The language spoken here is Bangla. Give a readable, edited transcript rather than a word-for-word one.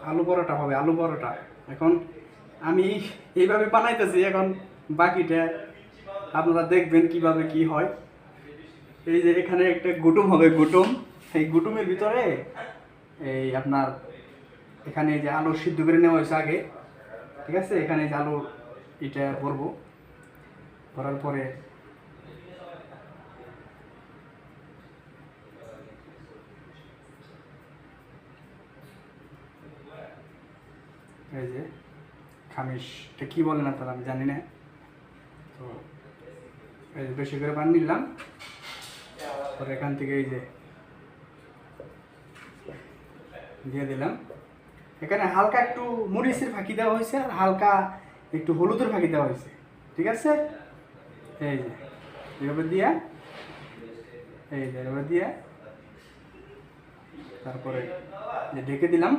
আলু পরোটা হবে, আলু পরোটা। এখন আমি এইভাবে বানাইতেছি, এখন বাকিটা আপনারা দেখবেন কিভাবে কি হয়। এই যে এখানে একটা গুটুম হবে, গুটুম। এই গুটুমের ভিতরে এই আপনার এখানে এই যে আলু সিদ্ধ করে নেওয়া হয়েছে আগে, ঠিক আছে? এখানে যে আলু এটা ভরবো, ভরার পরে এই যে খামিশটা কী বলেন আপনারা, আমি জানি না। তো এই যে বেশি করে পানি নিলাম, পরে এখান থেকে এই যে দিয়ে দিলাম। এখানে হালকা একটু মরিচের ফাঁকি দেওয়া হয়েছে, আর হালকা একটু হলুদের ফাঁকি দেওয়া হয়েছে, ঠিক আছে? এই যে এভাবে দিয়ে, এই যে এভাবে দিয়ে তারপরে যে ঢেকে দিলাম।